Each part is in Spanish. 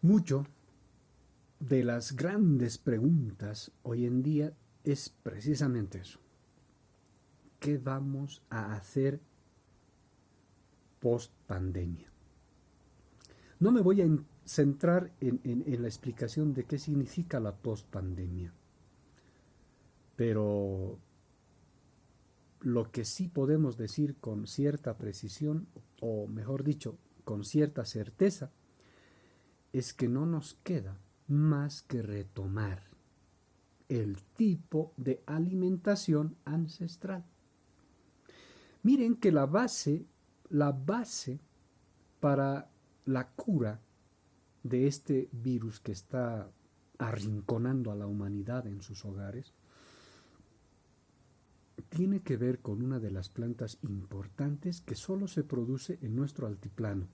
Mucho de las grandes preguntas hoy en día es precisamente eso. ¿Qué vamos a hacer post pandemia? No me voy a centrar en la explicación de qué significa la post pandemia, pero lo que sí podemos decir con cierta precisión, o mejor dicho, con cierta certeza, es que no nos queda más que retomar el tipo de alimentación ancestral. Miren que la base para la cura de este virus que está arrinconando a la humanidad en sus hogares tiene que ver con una de las plantas importantes que solo se produce en nuestro altiplano.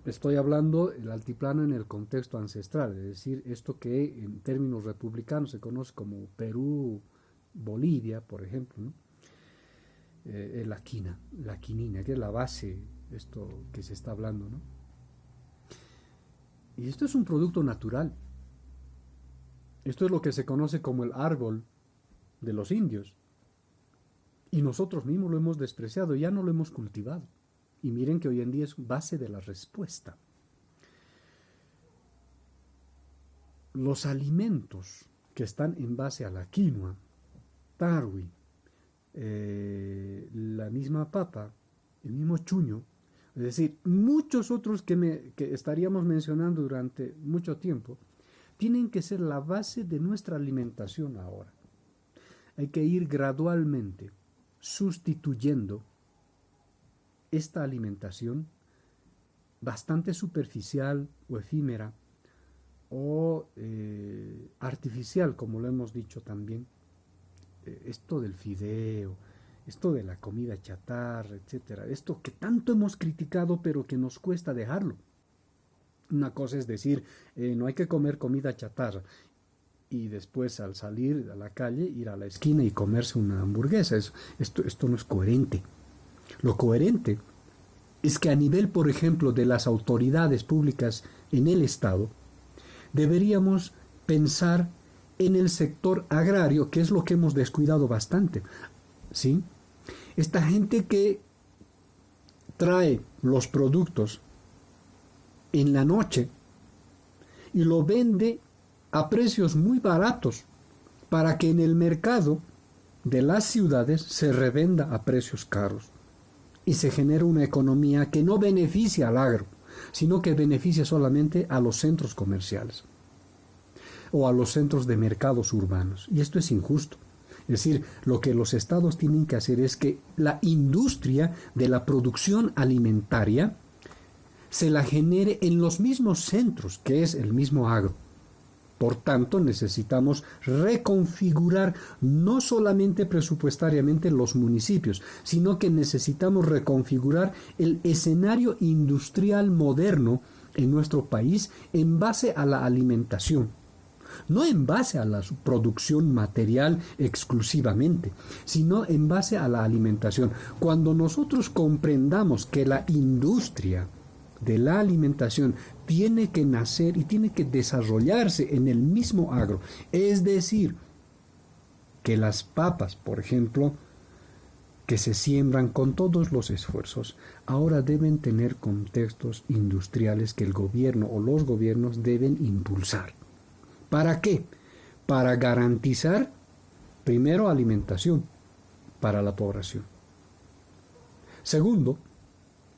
Estoy hablando del altiplano en el contexto ancestral, es decir, esto que en términos republicanos se conoce como Perú, Bolivia, por ejemplo, ¿no? La quinina, que es la base, esto que se está hablando, ¿no? Y esto es un producto natural. Esto es lo que se conoce como el árbol de los indios. Y nosotros mismos lo hemos despreciado, ya no lo hemos cultivado. Y miren que hoy en día es base de la respuesta. Los alimentos que están en base a la quinoa, tarwi, la misma papa, el mismo chuño, es decir, muchos otros que estaríamos mencionando durante mucho tiempo, tienen que ser la base de nuestra alimentación ahora. Hay que ir gradualmente sustituyendo esta alimentación bastante superficial o efímera o artificial, como lo hemos dicho también, esto del fideo, esto de la comida chatarra, etcétera, esto que tanto hemos criticado pero que nos cuesta dejarlo. Una cosa es decir, no hay que comer comida chatarra y después al salir a la calle ir a la esquina y comerse una hamburguesa. Esto no es coherente. Lo coherente es que a nivel, por ejemplo, de las autoridades públicas en el Estado, deberíamos pensar en el sector agrario, que es lo que hemos descuidado bastante, ¿sí? Esta gente que trae los productos en la noche y lo vende a precios muy baratos para que en el mercado de las ciudades se revenda a precios caros y se genera una economía que no beneficia al agro, sino que beneficia solamente a los centros comerciales o a los centros de mercados urbanos. Y esto es injusto. Es decir, lo que los estados tienen que hacer es que la industria de la producción alimentaria se la genere en los mismos centros, que es el mismo agro. Por tanto, necesitamos reconfigurar no solamente presupuestariamente los municipios, sino que necesitamos reconfigurar el escenario industrial moderno en nuestro país en base a la alimentación. No en base a la producción material exclusivamente, sino en base a la alimentación. Cuando nosotros comprendamos que la industria de la alimentación tiene que nacer y tiene que desarrollarse en el mismo agro, es decir, que las papas, por ejemplo, que se siembran con todos los esfuerzos, ahora deben tener contextos industriales que el gobierno o los gobiernos deben impulsar. ¿Para qué? Para garantizar, primero, alimentación para la población. Segundo,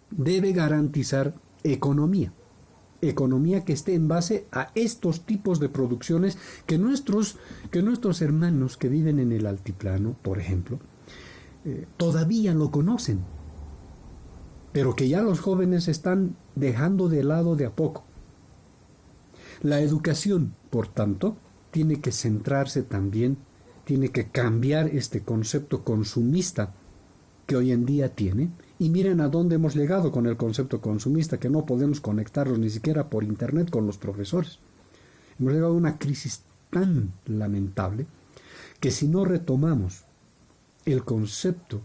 debe garantizar economía que esté en base a estos tipos de producciones que nuestros hermanos que viven en el altiplano, por ejemplo, todavía lo conocen, pero que ya los jóvenes están dejando de lado de a poco. La educación, por tanto, tiene que centrarse también, tiene que cambiar este concepto consumista que hoy en día tiene. Y miren a dónde hemos llegado con el concepto consumista, que no podemos conectarnos ni siquiera por internet con los profesores. Hemos llegado a una crisis tan lamentable que si no retomamos el concepto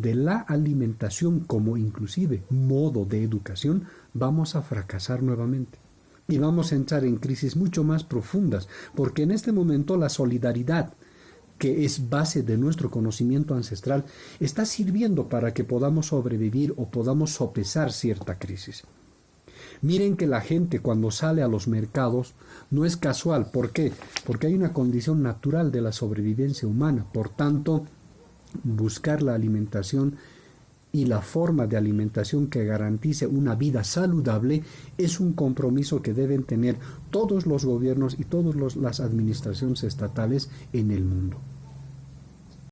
de la alimentación como inclusive modo de educación, vamos a fracasar nuevamente. Y vamos a entrar en crisis mucho más profundas, porque en este momento la solidaridad, que es base de nuestro conocimiento ancestral, está sirviendo para que podamos sobrevivir o podamos sopesar cierta crisis. Miren que la gente cuando sale a los mercados no es casual. ¿Por qué? Porque hay una condición natural de la sobrevivencia humana. Por tanto, buscar la alimentación y la forma de alimentación que garantice una vida saludable es un compromiso que deben tener todos los gobiernos y todas las administraciones estatales en el mundo.